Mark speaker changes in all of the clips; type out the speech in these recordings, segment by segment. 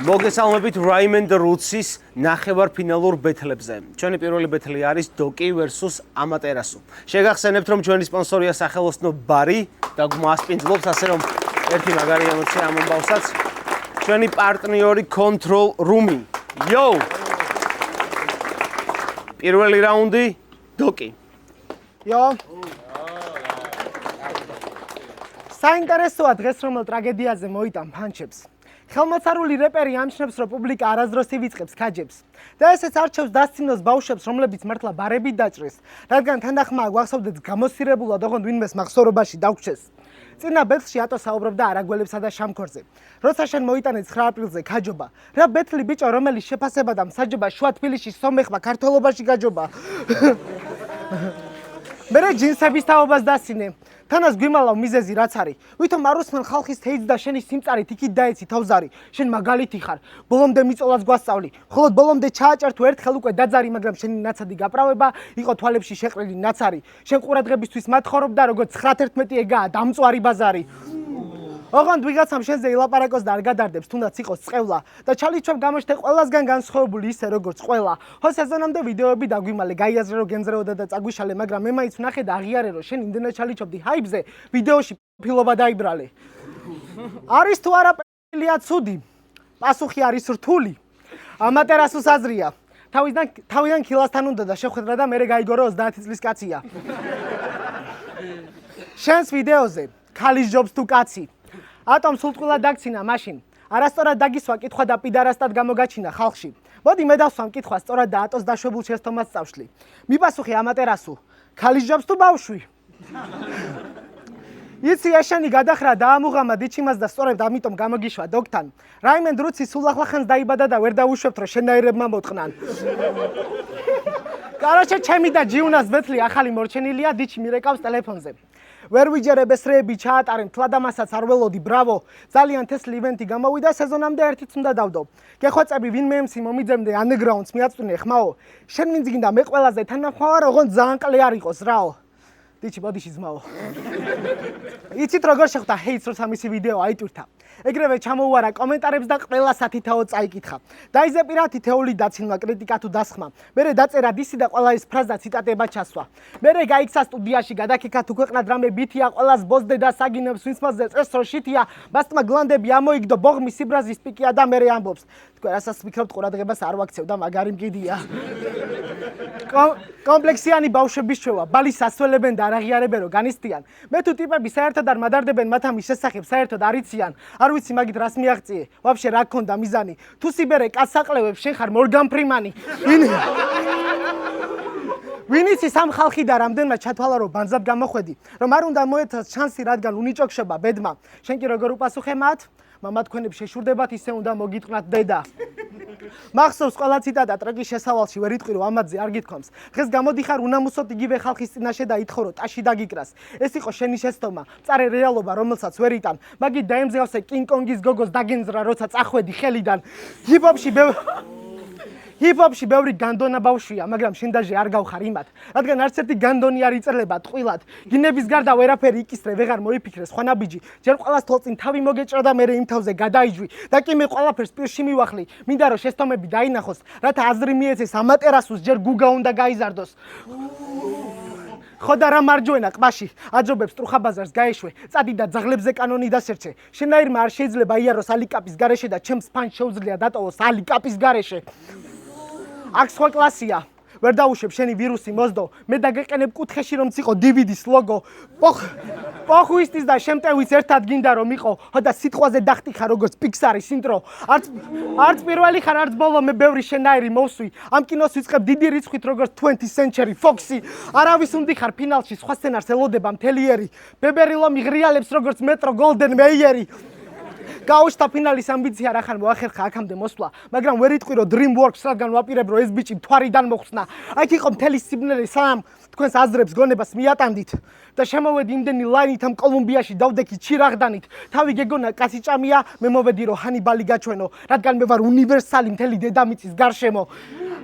Speaker 1: მოგესალმებით Raymond Roots-ის ნახევარფინალურ ბეთლებზე. Ჩვენი პირველი ბეთლი არის Doki versus Amaterasu. შეგახსენებთ, რომ ჩვენი სპონსორია სახელოსნო ბარი და გვასპინძლობს, ასე რომ ერთი მაგარი ემოცია ამომბავსაც. ჩვენი პარტნიორი Control Room-ი. Yo! პირველი რაუნდი Doki.
Speaker 2: Yo! საინტერესოა დღეს რომელ ტრაგედიაზე მოიტან ფანჩებს. ხელმოწარული რეპერი ამჩნევს, რომ პუბლიკა არასდროს ივიწყებს ქაჯებს. და ესეც არჩევს დასცინოს ბავშვებს, რომლებიც მართლა ბარებით დაჭრეს, რადგან თანახმაა გვახსოვდეთ გამოსირებულად, ოღონდ ვინმეს მახსოვრობაში დაგვრჩეს. წინა ბეთლში ატო საუბრობდა არაგველებსა და შამქორზე. როცა შენ მოიტანე 9 აპრილზე ქაჯობა, რა ბეთლი ბიჭო, რომელიც შეფასება და მსაჯობა შუა თბილისში სომეხმა ქართველობაში გაჯობა. მერე ჯინსების თაობას დასინე. თანას გვიმალავ მიზეზი რაც არის. ვითომ არ უსმენ ხალხის თეიძ და შენი სიმწარით იქით დაეცი თავზარი. შენ მაგალითი ხარ. ბოლომდე მიწოლას გვასწავლი. ხოლო ბოლომდე ჩააჭერ თუ ერთხელ უკვე დაძარი, მაგრამ შენი ნაცადი გაправება იყო თვალებში შეყრილი ნაცარი. შენ ყურადღებისთვის მათხოვრობდა, როგორც 9-11 ეგაა დამწვარი ბაზარი. ოღონდ ვიღაცამ შენზე ილაპარაკოს და არ გადარდებს, თუნდაც იყოს წყევლა და ჩალიჩვევ გამოჩნდე ყველასგან განსხვავებული ისე როგორც ყველა. ხო სეზონამდე ვიდეოები დაგვიმალე, გაიაზრე რომ გენძრეოდა და წაგვიშალე, მაგრამ მე მაინც ვნახე და აღიარე რომ შენ იმდენად ჩალიჩვევდი ჰაიპზე, ვიდეოში ფილობა დაიბრალე. არის თუ არა პელია ცუდი? პასუხი არის რთული. ამატერასუს აზრია. თავიდან ქილასთან უნდა და შეხვედრა და მერე გაიგო 30 წლის კაცია. შენს ვიდეოზე ქალის ჯობს თუ კაცი. ატომ სულტყვილად დაგცინა მაშინ. არასწორად დაგისვა კითხვა და პიდარასტად გამოგაჩინა ხალხში. მოდი მე დავსვამ კითხვა სწორად და ატოს დაშვებულ შეცდომას წავშლი. მიპასუხე ამატერასუ, ქალის ჯობს თუ ბავშვი? იცი ეშენი გადახრა დაამუღამა დიჩიმას და სწორედ ამიტომ გამოგიშვა დოგთან. Raymond Roots-ი სულ ახლახანს დაიბადა და ვერ დავუშვებთ რომ შენაირებმა მოწყნან. კაროჩე ჩემი და ჯიუნას ბეთლი ახალი მორჩენილია, დიჩი მირეკავს ტელეფონზე. ვერ ვიჯერებ ესრეები ჩაატარენ, თლადამასაც არ ველოდი, ბრავო. ძალიან თესლი ივენთი გამოვიდა, სეზონამდე ერთიც უნდა დავდო. გეხვეწები ვინმე MC მომიძებნე underground-ს მიაწვინე ხმაო. შენ მინც გინდა მე ყველაზე თანახმავარ, ოღონდ ძალიან კლე არ იყოს რაო. დიჩი ბოდიში ძმაო. იცით როგორ შეხვდა ჰეიტს, როცა მისი ვიდეო აიტვირთა. ეგრევე ჩამოუარა კომენტარებს და ყველა სათითაო წაიკითხა. დაიზეპირა თითეული დაცინვა, კრიტიკა თუ დასხმა. მერე დაწერა დისი და ყველა ეს ფრაზა ციტატება ჩასვა. მერე გაიქცა სტუდიაში, გადაკექა თუ ქვეყნად რამე ბითია, ყველას ბოზდე და საგინებს ვინც მასზე წეს რო შითია, ბასტმა გლანდები ამოიგდო, ბოღმის სიბრაზის პიკია და მერე ამბობს. თქვენ რასაც ვფიქრობთ, ყურადღებას არ ვაქცევ და მაგარი მკიდია. კომპლექსიანი ბავშვების ჩვევა, ბალის ასველებენ და არ აღიარებენ რომ განისტიან. მე თუ ტიპები საერთოდ არ მადარდებენ მათ ამის შესახებ, საერთოდ არ იციან. არ ვიცი მაგით რას მიაღწიე. ვაფშე რა გქონდა მიზანი? თუ სიბერე კაცს აყლევებს, შენ ხარ მორგან ფრიმანი. ვინ იცის ამ ხალხი და რამდენმა ჩათვალა რომ ბანძად გამოხვედი, რომ არ უნდა მოეცას ჩანსი, რადგან უნიჭოქშება ბედმა. შენ კი როგორ უპასუხე მათ? მამა თქვენებს შეშურდებათ, ისე უნდა მოგიტყნათ დედა. მახსოვს ყველა ციტატა ტრეკის შესავალში ვერ იტყვი რომ ამათზე არ გითქვამს. დღეს გამოდიხარ უნამუსოდ იგივე ხალხის წინაშე და ითხოვ რომ ტაში დაგიკრას. ეს იყო შენი შეცდომა, მწარე რეალობა რომელსაც ვერ იტან. მაგით დაემძღავსე კინგ-კონგის გოგოს დაგენძრა როცა წახვედი ხელიდან. ჰიპ-ჰოპში ბევრი განდონა ბავშვია, მაგრამ შენ დაჟე არ გავხარ იმათ, რადგან არც ერთი განდონი არ იწრლება ტყილად. გინების გარდა ვერაფერი იკისრე, ვეღარ მოიფიქრე სხვანა ბიჯი. ჯერ ყველას თვალწინ თავი მოგეჭრა და მერე იმ თავზე გადაიჯვი და კი მე ყველაფერს პირში მივახლი. მინდა რომ შეცდომები დაინახოს, რათა აზრი მიეცეს ამატერასუს, ჯერ გუგა უნდა გაიზარდოს. ხო და რა მარჯვენა ყბაში აჯობებს ტრუხაბაზარს გაეშვე, წადი და ძაღლებზე კანონი დასერჩე. შენაირმა არ შეიძლება იაროს ალიკაპის გარეშე და ჩემს ფანს შეუძლია დატოვოს ალიკაპის გარეშე. აქ სხვა კლასია. ვერ დაუშვებ შენი ვირუსი მოძდო. მე დაგეყენებ კუთხეში რომ ციყო DVD-ს ლოგო. პოხუისტის და შემტევის ერთად გინდა რომ იყო. ხო და სიტყვაზე დახტიხარ როგორც პიქსარის ინტრო. არც პირველი ხარ, არც ბოლო მე ბევრი შენაირი მოვსვი. ამ კინოს ვიწყებ დიდი რიცხვით როგორც 20th Century Fox-ი. არავის უნდიხარ ფინალში, სხვა სცენარს ელოდება მთელიერი. ბებერილო მიღრიალებს როგორც მეტრო Golden Mayer-ი. გაუშთა ფინალის ამბიცია რახან მოახერხა აქამდე მოსვლა, მაგრამ ვერ იტყვი რომ DreamWorks რადგან ვაპირებ რომ ეს ბიჭი მთვარიდან მოხსნა. აქ იყო მთელი სიბნელე სამ თქვენს აზრებს გონებას მიატანდით და შემოვედი იმდენი ლაინით ამ კოლუმბიაში დავდექი ჩირაღდანით. თავი გეგონა კაცი ჭამია, მე მოვედი რომ ჰანიბალი გაჩვენო, რადგან მე ვარ უნივერსალი მთელი დედამიწის გარშემო.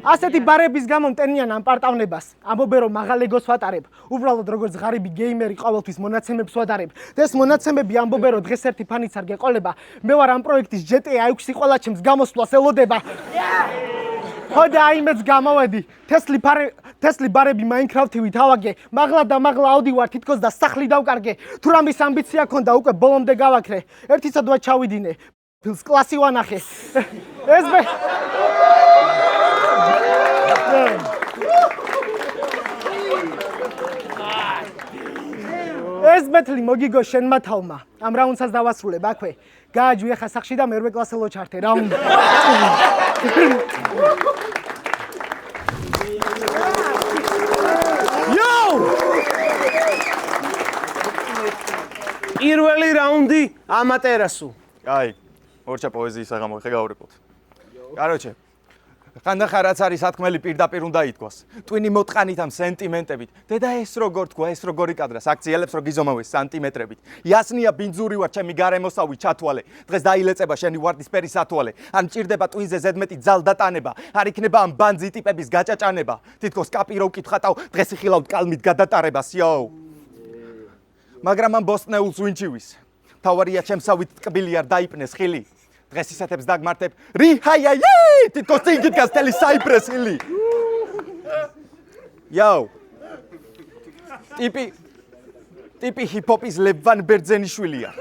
Speaker 2: ასეთი ბარების გამო მტენიან ამ პარტავნებას. ამბობენ რომ მაღალ ეგოს ვატარებ. უბრალოდ როგორც ღარიბი გეიმერი ყოველთვის მონაცემებს ვატარებ. და ეს მონაცემები ამბობენ რომ დღეს ერთი ფანიც არ გეყოლება. მე ვარ ამ პროექტის GTA 6-ი ყველა ჩემს გამოსვლას ელოდება. ხო და აიმეც გამოვედი. თესლი ბარები Minecraft-ივით ავაგე. მაღლა და მაღლა ავდივარ თითქოს და სახლი დავკარგე. თუ რამის ამბიცია ქონდა უკვე ბოლომდე გავაქრე. ერთი სადღაც ჩავიდინე. ფილს კლასი ვანახე. ეს ბეთლი მოგიგო შენმა თავმა. ამ რაუნდსაც დავასრულებ აქვე. გააჯვი ახლა სახში და მერვე კლასელო ჩართე რაუნდი.
Speaker 1: პირველი რაუნდი ამატერასო.
Speaker 3: აი, ორჩა პოეზიის საღამო ხეგავრებოთ. კაროჩე. ხანდახან რაც არის სათქმელი პირდაპირ უნდა ითქვას. ტვინი მოტყანით ამ სენტიმენტებით. დედა ეს როგორ თქვა, ეს როგორი კადრა, საქციელებს რო გიზომავეს სანტიმეტრებით. იასნია ბინძური ვარ, ჩემი გარემოსავი ჩათვალე. დღეს დაილეწება შენი ვარდისფერი სათვალე. ან მჭირდება ტვინზე ზედმეტი ძალდატანება. არ იქნება ამ ბანძი ტიპების გაჭაჭანება. თითქოს კაპირო ვკითხატავ, დღეს იხილავთ კალმით გადატარებას, იო. მაგრამ ამ ბოსტნეულს ვინჩივის. თავარია ჩემსავით ტკბილი არ დაიპნეს ხილი. დღეს ისეთებს დაგმართებ რიჰაიაი თითქოს წინ გიდგას თელი საიბრეს ხილი. იაუ. ტიპი ჰიპ-ჰოპის ლევან ბერძენიშვილია.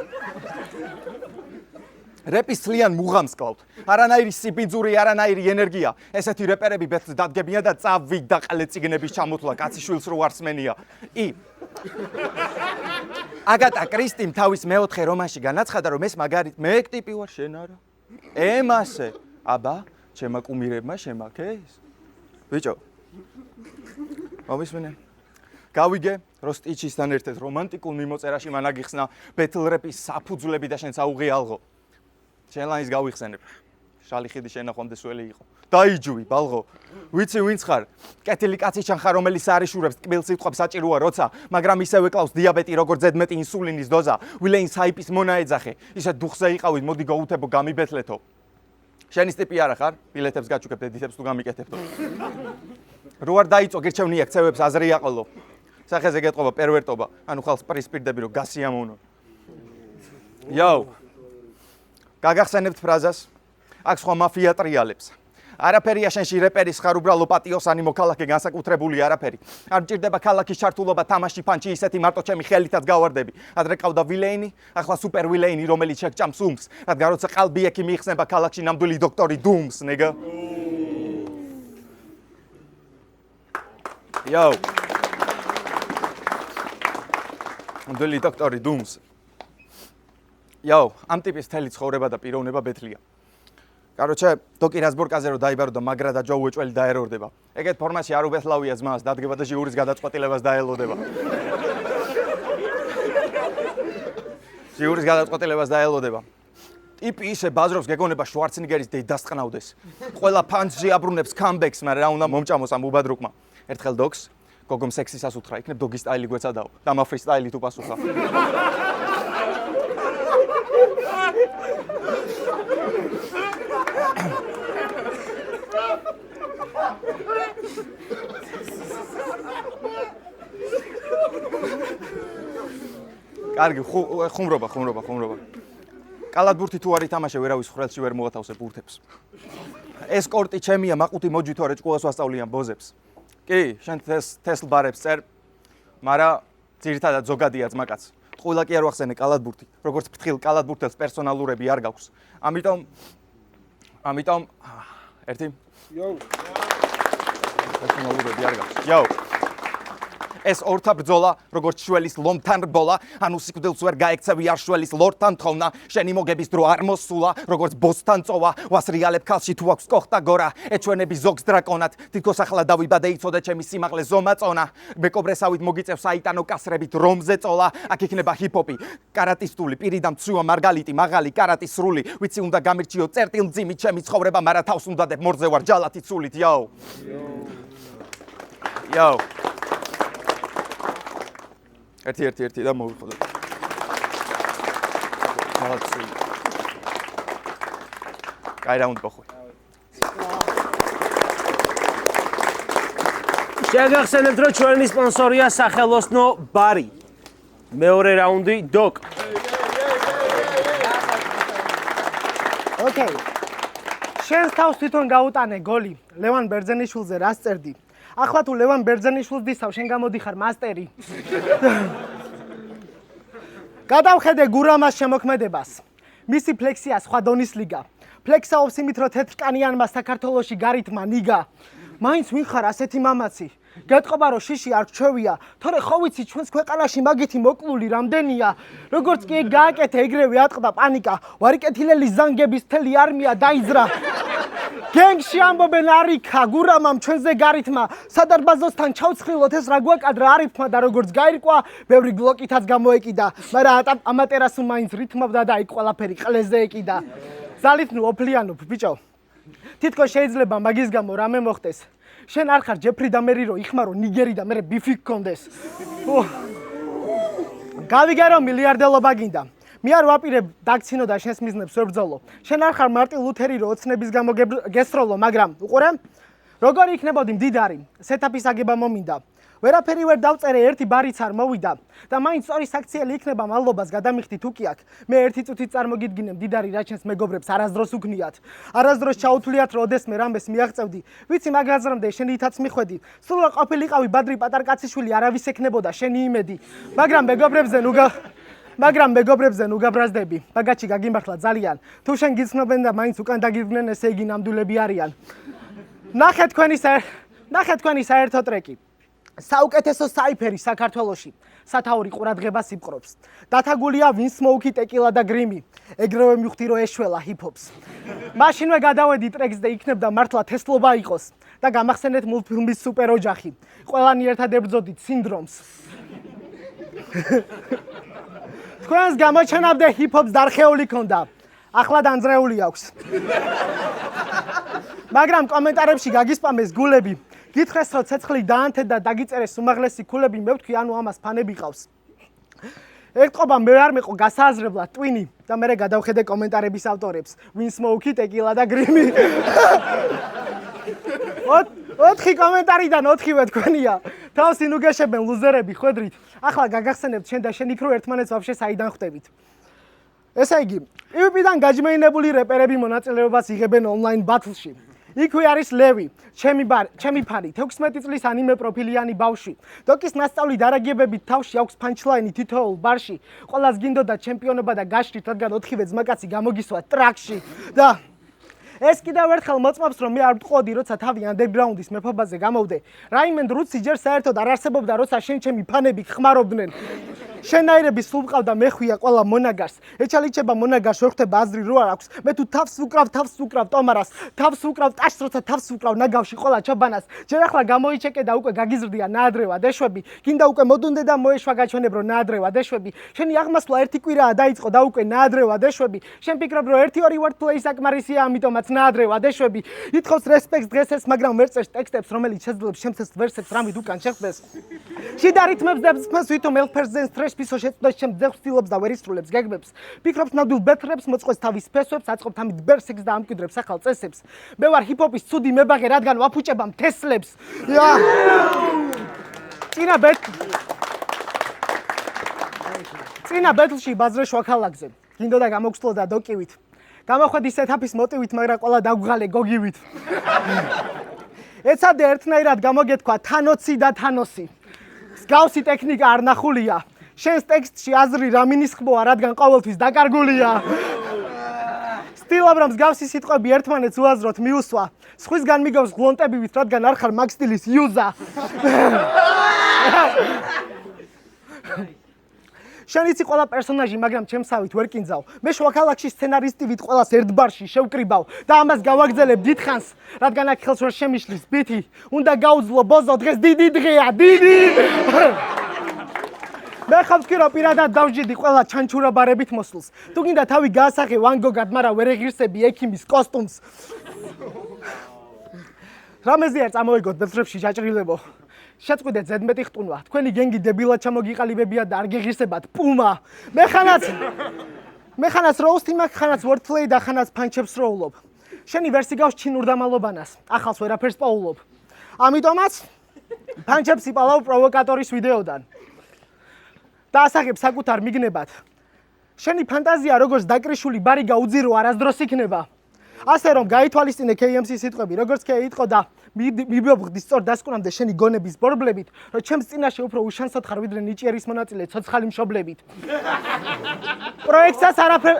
Speaker 3: რეპის ცლიან მუღამს კლავთ. არანაირი სიბინძური, არანაირი ენერგია. ესეთი რეპერები ბეთს დადგებიან და წავიდაყლე ციგნების ჩამოთვლა კაციშვილს რო არსმენია. აგატა კრისტიმ თავის მეოთხე რომანში განაცხადა, რომ ეს მაგარით მე ტიპი ვარ, შენ არა. ემასე, აბა, ჩემმა კუმირებმა შემაქეს. ბიჭო. მომისმენე. გავიგე, რომ სტიჩისთან ერთად რომანტიკულ მიმოწერაში მან აგიხსნა ბეთლ რეპის საფუძვლები და შენ საუღე ალღო. შენ ლაინს გავიხსენებ. შალი ხიდი შენახვამდე სველი იყო. დაიჯვი, ბალღო. ვიცი ვინც ხარ? კეთილი კაცი ჩან ხარ, რომელიც არიშურებს ტკბილ სიტყვებს საჭიროა როცა, მაგრამ ისევე კლავს დიაბეტი, როგორც ზედმეტი ინსულინის დოზა. ვილეინს ჰაიპის მონა ეძახე. ისე დუხზე იყავით, მოდი გაუთებო, გამიბეთლეთო. შენის ტიპი არა ხარ? ბილეთებს გაჩუქებ, დედითებს თუ გამიკეთებთო. რო არ დაიწო, გირჩევნია ქცევებს აზრი აყოლო. სახეზე გეტყობა პერვერტობა, ანუ ხალხს პრისპირდები, რომ გასიამოვნო. იაუ. გაგახსენებთ ფრაზას? აქ სხვა მაფია ტრიალებს. არაფერია შენში რეპერის ხარ უბრალო პატიოსანი მოქალაქე განსაკუთრებული არაფერი. არ მჭირდება ქალაქის ჩართულობა, თამაში ფანჩი ისეთი მარტო ჩემი ხელითაც გავარდები. ადრე ყავდა ვილეინი, ახლა სუპერ ვილეინი, რომელიც შეგჭამს უმს. რადგან როცა ყალბი ექიმი იხსნება ქალაქში ნამდვილი დოქტორი დუმს, ნეგა. იაუ. ნამდვილი დოქტორი დუმს. იაუ, ამ ტიპის თელი ცხოვრება და პიროვნება ბეთლია. კაროჩე, დოკი რასბორკაზე რო დაიბარო და მაგრა და ჯო უეჭველი დაერორდება. ეგეთ ფორმაში არ უბეთლავია ზმას, დადგება და ჟიურის გადაწყვეტილებას დაელოდება. ჟიურის გადაწყვეტილებას დაელოდება. ტიპი ისე ბაზრობს, გეგონება შვარცენეგერის დედას ყნავდეს. ყველა ფანჯი აბრუნებს კამბექს, მაგრამ რა უნდა მომჭამოს ამ უბადრუკმა. ერთხელ დოგს გოგომ სექსისას უთხრა, იქნებ დოგის სტაილი გვეცადაო და მაფრის სტაილით უპასუხა. კარგი, ხუმრობა. კალათბურთი თუ არ ითამაშე, ვერავის ხრელში ვერ მოათავსებ ბურთებს. ეს კორტი ჩემია, მაყუთი მოჯვითორე ჭკუას ვასწავლიან ბოზებს. კი, შენ თესლ ბარებს წერ, მაგრამ ძირითადად ზოგადია ძმაკაც. ტყუილა კი არ ვახსენე კალათბურთი, როგორც ფრთხილ კალათბურთელს პერსონალურები არ გაქვს. ამიტომ ერთი პერსონალურები არ გაქვს. იაუ. ეს ორთა ბრძოლა, როგორც შველის ლომთან რბოლა, ანუ სიკვდილს ვერ გაექცევი არ შველის ლორთან თხოვნა, შენი მოგების დრო არ მოსულა, როგორც ბოსთან წოვა, ვასრიალებ ქალში თუ აქვს კოხტა გორა, ეჩვენები ზოგს დრაკონად, თითქოს ახლა დავიბადე იცოდე ჩემი სიმაღლე ზომაწონა, მეკობრესავით მოგიწევ საიტანო კასრებით რომზე წოლა, აქ იქნება ჰიპ-ჰოპი, კარატისტული, პირიდან მცუა მარგალიტი, მაღალი კარატის სრული, ვიცი უნდა გამირჩიო წერტილმძიმით ჩემი ცხოვრება, მაგრამ თავს უნდა დებ მორზე ვარ ჯალათით სულით, იაუ. ერთი და მოვიხოდე. მალცი. კაი რაუნდი პოხვი.
Speaker 1: შეგახსენებთ, რომ ჩვენი სპონსორია სახელოსნო ბარი. მეორე რაუნდი დოკ.
Speaker 2: ოკეი. შენ თავს თვითონ გაუტანე გოლი ლევან ბერძენიშვილზე რას წერდი? ახლა თუ ლევან ბერძენიშვილს დისავ, შენ გამოდიხარ მასტერი. გადავხედე გურამას შემოქმედებას. მისი ფლექსია სხვა დონის ლიგა. ფლექსაობს იმით, რომ თეთრკანიანმა საქართველოში გარითმა ნიგა. მაინც ვინ ხარ ასეთი მამაცი? გეტყობა რომ შიში არ რჩევია, თორე ხო ვიცი ჩვენს ქვეყანაში მაგითი მოკლული რამდენია. როგორც კი გააკეთე ეგრევე ატყდა პანიკა, ვარიკეთილელი ზანგების მთელი არმია დაიძრა. გენგში ამბობენ არიქა, გურამამ ჩვენზე გარითმა, სადარბაზოსთან ჩავცხრილოთ ეს რა გვაკადრა არიფმა და როგორც გაირკვა, ბევრი გლოკითაც გამოეკიდა, მაგრამ ამატერასუ მაინც რითმობდა და იქ ყველაფერი ყლეზე ეკიდა. ზალით ნუ ოფლიანობ, ბიჭო. თითქოს შეიძლება მაგის გამო რამე მოხდეს. შენ არ ხარ ჯეფრი და მერი რო იხმარო ნიგერი და მე ბიფი გქონდეს. გავიგე რომ მილიარდელობა გინდა. მე არ ვაპირებ დაგცინო და შენს მიზნებს ვერ ბრძოლო. შენ არ ხარ მარტინ ლუთერი რო ოცნების გამო გესროლო, მაგრამ უყურე? როგორი იქნებოდი მდიდარი? სეტაპის აგება მომინდა. ვერაფერი ვერ დავწერე, ერთი ბარიც არ მოვიდა და მაინც სწორი საქციელი იქნება მადლობას გადამიხდი თუ კი აქ. მე ერთი წუთით წარმოგიდგინე მდიდარი რა ჩემს მეგობრებს არასდროს უგნიათ. არასდროს ჩაუთვლიათ რომ ოდესმე რამეს მიაღწევდი. ვიცი მაგ აზრამდე შენითაც მიხვედი. სულ ყოფილიყავი ბადრი პატარკაციშვილი, არავის ექნებოდა შენი იმედი. მაგრამ მეგობრებზე ნუ გაბრაზდები. ბაგაჩი გაგიმართლა ძალიან. თუ შენ გიცნობენ და მაინც უკან დაგიდგნენ, ესე იგი ნამდვილები არიან. ნახეთ თქვენი საერთო ტრეკი. საუკეთესო საიფერი საქართველოში. სათაური ყურადღება სიპყრობს. დათაგულია ვინსმოუკი, ტეკილა და გრიმი. ეგრევე მივხვდი რომ ეშველა ჰიპ-ჰოპს. მაშინვე გადავედი ტრეკს და იქნებდა მართლა თესლობა იყოს და გამახსენეთ მულტფილმის სუპერ ოჯახი. ყველანი ერთად ებრძოდით სინდრომს. თქვენს გამოჩენამდე ჰიპ-ჰოპს დარხეული ქონდა. ახლა დანძრეული აქვს. მაგრამ კომენტარებში გაგისპამეს გულები. გითხრეს რომ ცეცხლი დაანთე და დაგიწერეს უმაღლესი ქულები, მე ვთქვი ანუ ამას ფანები ყავს. ეთყობა მე არ მეყო გასააზრებლად ტვინი და მე გადავხედე კომენტარების ავტორებს. ვინსმოუკი, ტეკილა და გრიმი. 4 კომენტარიდან 4-ვე თქვენია. თავს ინუგეშებენ ლუზერები, ხვედრით. ახლა გაგახსენებთ შენ და შენ იქ რო ერთმანეთს ვაფშე საიდან ხვდებით. ესე იგი, ივიპიდან გაჯმეინებული რეპერები მონაწილეობას იღებენ ონლაინ ბათლში. იქვე არის ლევი, ჩემი ფანი, 16 წლის ანიმე პროფილიანი ბავშვი. დოკის მასწავლი დარაგებებით თავში აქვს პანჩლაინი თითოეულ ბარში. ყველას გინდოდა ჩემპიონობა და გაშრით, რადგან 4-ვე ძმაკაცი გამოგისვა ტრაქში. და ეს კიდევ ერთხელ მოწმობს, რომ მე არ ვტყოდი, როცა თავი ანდერგრაუნდის მეფობაზე გამოვდე. რაიმენდ რუცი ჯერ საერთოდ არ არსებობდა, როცა ჩემი ფანები ხმარობდნენ. შენაირები სულ მყავდა მეხვია ყველა მონაგარს. ეჩალიჩება მონაგარს ვერ ხვდება აზრი რო არ აქვს. მე თუ თავს უკრავ ტომარას, თავს უკრავ ტაშს, როცა თავს უკრავ ნაგავში ყველა ჩაბანას. ჯერ ახლა გამოიჩეკე და უკვე გაგიზრდია ნაადრევა დეშვები. გინდა უკვე მოდუნდე და მოეშვა გაჩვენებრო ნაადრევა დეშვები. შენი აღმასვლა ერთი კვირაა დაიწყო და უკვე ნაადრევა დეშვები. შენ ფიქრობ რომ 1-2 wordplay საკმარისია, ამიტომაც ნაადრევა დეშვები. ითხოვს რესპექტს დღეს ეს, მაგრამ ვერ წერს ტექსტებს, რომელიც შეძლებს შემცეს ვერსებს რამით უკან შეხვდეს. შიდა რითმებს დებს ვითომ ელფერსზე სტრეს პისო შეწყვეტს ჩემს ძეხს ცდილობს და ვერ ისრულებს გეგმებს. ფიქრობს ნამდვილ ბეთრებს, მოწყვეს თავის ფესვებს, აწყობთ ამით ბერსექს და ამკვიდრებს ახალ წესებს. მე ვარ ჰიპ-ჰოპის ცუდი მებაღე, რადგან ვაფუჭებამ თესლებს. წინა ბეთლში ბაზრე შვაქალაკზე. გინდოდა გამოგცლოდა დოკივით. გამოხვედი სეტაპის მოტივით, მაგრამ ყველა დაგვღალე გოგივით. ეცადე ერთნაირად გამოგეთქვა თანოცი და თანოსი. მსგავსი ტექნიკა არ ნახულია. შენს ტექსტში აზრი რა მინისხმოა, რადგან ყოველთვის დაკარგულია. სტილობ რომ მსგავსი სიტყვები ერთმანეთს უაზროთ მიუსვა. სხვისგან მიგავს გლონტებივით, რადგან არ ხარ მაგ სტილის იუზა. შენ იცი ყველა პერსონაჟი, მაგრამ ჩემსავით ვერ კინძავ. მე შვაქალაკში სცენარისტივით ყველას ერთ ბარში შევკრიბავ და ამას გავაგზელებ დიდხანს, რადგან აქ ხელს ვერ შემიშლის ბითი. უნდა გაუძლო ბოზო, დღეს დიდი დღეა, დიდი. მე ხომ ვთქვი რომ პირადად დავჯიდი ყველა ჩანჩურაბარებით მოსულს. თუ გინდა თავი გაასახე ვან გოგად, მაგრამ ვერ ეღირსები ექიმის კოსტუმს. რამეზე არ წამოვიგოთ ბეთრებში ჯაჭრილებო. შეწყვიდე ზედმეტი ხტუნვა. თქვენი გენგი დებილად ჩამოგიყალიბებია და არ გეღირსებათ პუმა. მე ხანაც როუსტი მაქვს, ხანაც wordplay და ხანაც პანჩებს როულობ. შენი ვერსი გავს ჩინურ დამალობანას. ახალს ვერაფერს პოულობ. ამიტომაც ფანჩებს იპალავ პროვოკატორის ვიდეოდან. და ასახებ საკუთარ მიგნებად. შენი ფანტაზია როგორც დაკრიშული ბარი გაუძირო არასდროს იქნება. ასე რომ გაითვალისწინე KMC სიტყვები, როგორც KE-იტყო და მიბობღდი სწორ დასკვნამდე შენი გონების ბორბლებით, რომ ჩემს წინაშე უფრო უშანსად ხარ ვიდრე ნიჭიერის მონაწილე ცოცხალი მშობლებით. პროექტსაც არაფერ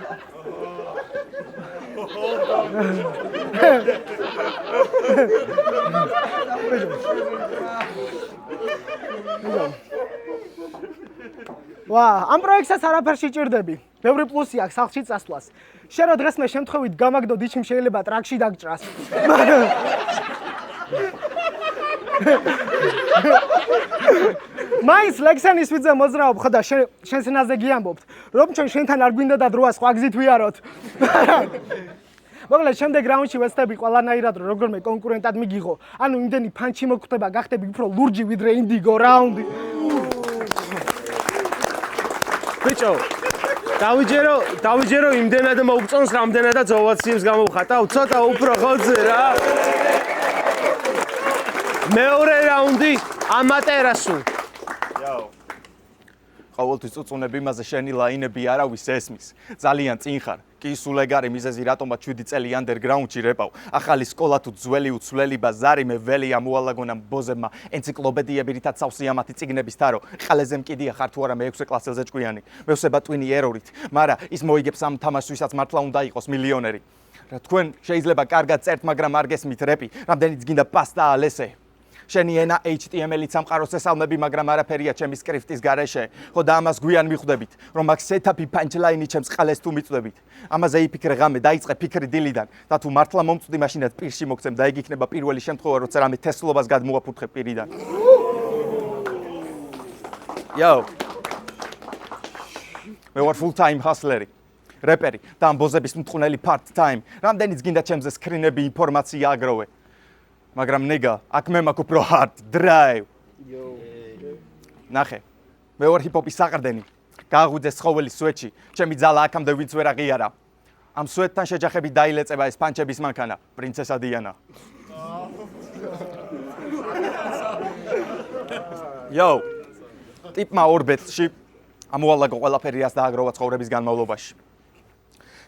Speaker 2: ვა, ამ პროექტსაც არაფერ შეჭirdები. ბევრი პლუსი აქვს სახლში წასვლას. შენ რო დღეს მე შემთხვევით გამაგდო დიჩიმ შეიძლება ტრაქში დაგჭრას. მაინც ლექსენის ვიძე მოძრაობ ხო და შენს ენაზე გიამბობთ, რომ ჩვენ შენთან არ გვინდა და დროა სხვა გზით ვიაროთ. მოკლედ შემდეგ რაუნდში ვეცდები ყველანაირად როგორმე კონკურენტად მიგიღო. ანუ იმდენი ფანჩი მოგხვდება, გახდები უფრო ლურჯი ვიდრე ინდიგო რაუნდი.
Speaker 1: ბიჭო, დავიჯერო იმდენად მოუწონს, რამდენადაც ოვაციებს გამოვხატავ, ცოტა უფრო ხოძე რა. მეორე რაუნდი ამატერასუ.
Speaker 3: ყოველთვის წუწუნები იმაზე შენი ლაინები არავის ესმის. ძალიან წინ ხარ. კი სულ ეგარი მიზეზი რატომაც 7 წელი ანდერგრაუნდში რეპავ. ახალი სკოლა თუ ძველი უცვლელი ბაზარი მე ველი ამოალაგონამ ბოზებმა ენციკლოპედიები რითაც სავსიამათი წიგნების თარო. ყალეზე მკიდია ხარ თუ არა მე 6 კლასელზე ჭკვიანი. მევსება ტვინი ერორით, მაგრამ ის მოიგებს ამ თამაშს მართლა უნდა იყოს მილიონერი. რა თქვენ შეიძლება კარგად წერთ, მაგრამ არ გესმით რეპი. რამდენიც გინდა პასტა ალესე. შენი ენა HTML-ით სამყაროს ესალმები, მაგრამ არაფერია ჩემი სკრიფტის გარეშე. ხო და ამას გვიან მიხვდებით, რომ აქ სეტაპი პანჩლაინი ჩემს ყალეს თუ მიწვდებით. ამაზე იფიქრე ღამე, დაიწყე ფიქრი დილიდან და თუ მართლა მომწვდი მაშინაც პირში მოგცემ და ეგ იქნება პირველი შემთხვევა, როცა რამე თესლობას გადმოაფურთხებ პირიდან. Yo. მე ვარ full time hustler-ი. რეპერი და ამ ბოზების მტყუნელი part time. რამდენიც გინდა ჩემზე სკრინები ინფორმაცია აგროვე. მაგრამ ნეგა, აქ მე მაქვს უფრო hard drive. ნახე. მე ვარ ჰიპ-ჰოპის საყრდენი. გააღვიძე ცხოველის სვეტში. ჩემი ძალა აქამდე ვინც ვერ აღიარა. ამ სვეტთან შეჯახებით დაილეწება ეს პანჩების მანქანა, პრინცესა დიანა. Yo. ტიპმა ორბეთში ამოალაგო ყველაფერი რაც დააგროვა ცხოვრების განმავლობაში.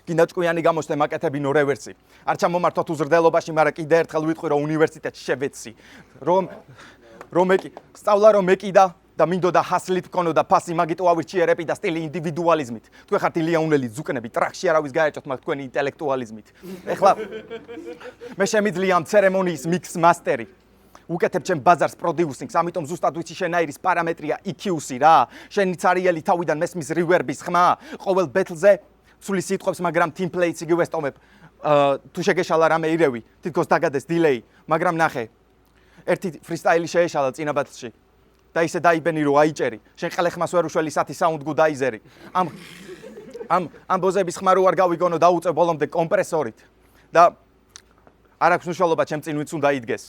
Speaker 3: გინდა ჭკვიანი გამოჩნდე მაკეთებინო რევერსი. არ ჩამომართვათ უზრდელობაში, მაგრამ კიდე ერთხელ ვიტყვი რომ უნივერსიტეტში შევეცი. რომ ეკი სწავლა რომ ეკიდა და მინდოდა ჰასლით მქონოდა ფასი, მაგიტო ავირჩიე რეპი და სტილი ინდივიდუალიზმით. თქვენ ხართ ილიანუნელი ძუკნები, ტრაქში არავის გაერჭოთ, მაგ თქვენი ინტელექტუალიზმით. ეხლა მე შემიძლია ამ ცერემონიის მიქს მასტერი. უკეთებ ჩემ ბაზარს პროდიუსინგს, ამიტომ ზუსტად ვიცი შენაირის პარამეტრია EQ-სი რა. შენი цаრიელი თავიდან მესმის რივერბის ხმა, ყოველ ბეთლზე სული სიტყვებს, მაგრამ team plates იგივე სტომებ. თუ შეგეშალა რამე ირევი, თითქოს დაგადეს delay, მაგრამ ნახე. ერთი freestyle შეეშალა წინა ბათლში. და ისე დაიბენი რომ აიჭერი. შენ ყალეხმას ვერ უშველი სათი საუნდ გუდაიზერი. ამ ბოზების ხმა რო არ გავიგონო დაუწევ ბოლომდე კომპრესორით. და არ აქვს მნიშვნელობა ჩემ წინ ვინც უნდა იდგეს.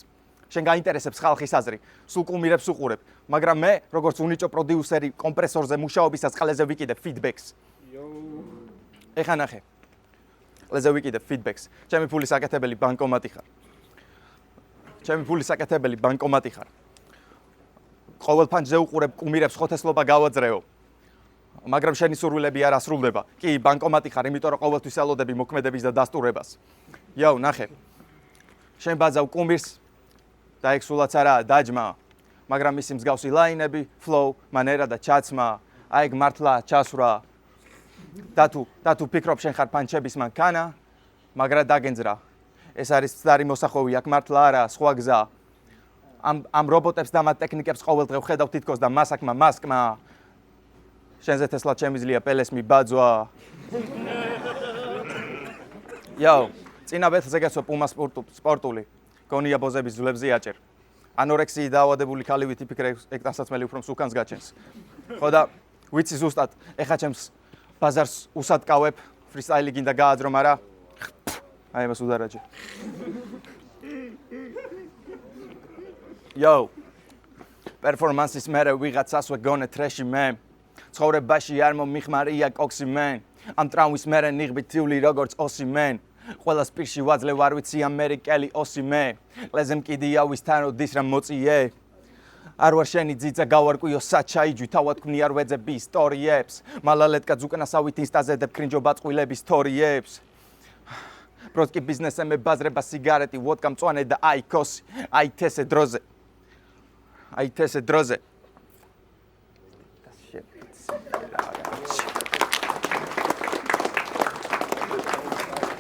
Speaker 3: შენ გაინტერესებს ხალხის აზრი, სულ კუმირებს უყურებ, მაგრამ მე, როგორც უნიჭო პროდიუსერი, კომპრესორზე მუშაობისას ყალეზე ვიკიდებ feedbacks. ეხა ნახე. ყალეზე ვიკიდებ feedbacks. ჩემი ფულის აკეთებელი ბანკომატი ხარ. ყოველ ფანჯზე უყურებ კუმირებს ხოთესლობა გავაძრეო. მაგრამ შენი სურვილები არ ასრულდება. კი, ბანკომატი ხარ, იმიტომ რომ ყოველთვის ელოდები მოქმედების და დასტურებას. Yo, ნახე. შენ ბაძავ კუმირს და ეგ სულაც არაა დაჯმა, მაგრამ მისი მსგავსი ლაინები, flow, მანერა და ჩაცმა, აი ეგ მართლა ჩასვრა. და თუ ფიქრობ შენ ხარ პანჩების მანქანა, მაგრამ დაგენძრა. ეს არის მცდარი მოსახოვი, აქ მართლა არა, სხვა გზა. ამ რობოტებს და მათ ტექნიკებს ყოველდღე ვხედავ თითქოს და მასაკმა, მასკმა. შენზე თესლად შემიძლია პელეს მიბაძვა. Yo, წინა ბეთლზე გასვა პუმა სპორტული. გონია ბოზების ძვლებზე აჭერ. ანორექსიით დაავადებული ქალი ვიფიქრე ეგ დასაცმელი უფრო მსუქანს გაჩენს. ხო და ვიცი ზუსტად, ეხა ჩემს ბაზარს უსადკავებ, freestyle გინდა გააძრო, მაგრამ აი მას უდარაჯე. Yo. Performances მერე ვიღაცას ვეგონე ტრეში მე. ცხოვრებაში არ მომიხმარია კოქსი მენ. ამ ტრამვის მერე ნიღბით თიული როგორც ოსი მენ. ყველას პირში ვაძლევ არ ვიცი ამერიკელი ოსი მე. ყლეზე მკიდია ვის თან როდის რა მოწიე. არ ვარ შენი ძიძა გავარკვიო საჩაიჯვი თავად ქმნი არ ვეძები ისტორიებს მალალეთკაც უკანასავით ინსტაზე დებ კრინჯობა წყვილების სტორიებს პროსკი ბიზნესზე მე ბაზრება სიგარეტი ვოდკა მწვანე და აიქოსი აი თესე დროზე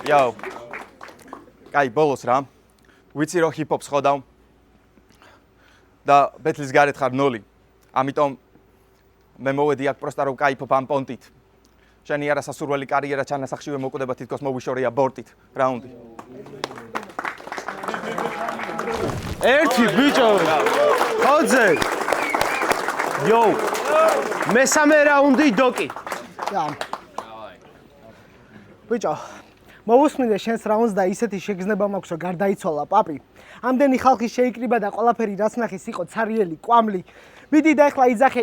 Speaker 3: Yo. Კაი, ბოლოს რა. ვიცი რომ ჰიპ-ჰოპს ხედავ. და ბეთლის გარეთ ხარ 0. ამიტომ მე მოვედი აქ პროსტა რომ кайფობ ამ პონტით. შენი არასასურველი კარიერა ჩანასახშივე მოკვდება თითქოს მოვიშორია ბორტით. რაუნდი.
Speaker 1: ერთი ბიჭო. ხოძე. Yo. მესამე რაუნდი დოკი.
Speaker 2: ბიჭო მოვუსმინე შენს რაუნდს და ისეთი შეგრძნება მაქვს რომ გარდაიცვალა პაპი. ამდენი ხალხი შეიკრიბა და ყველაფერი რაც ნახის იყო ცარიელი, კვამლი. მიდი და ახლა იძახე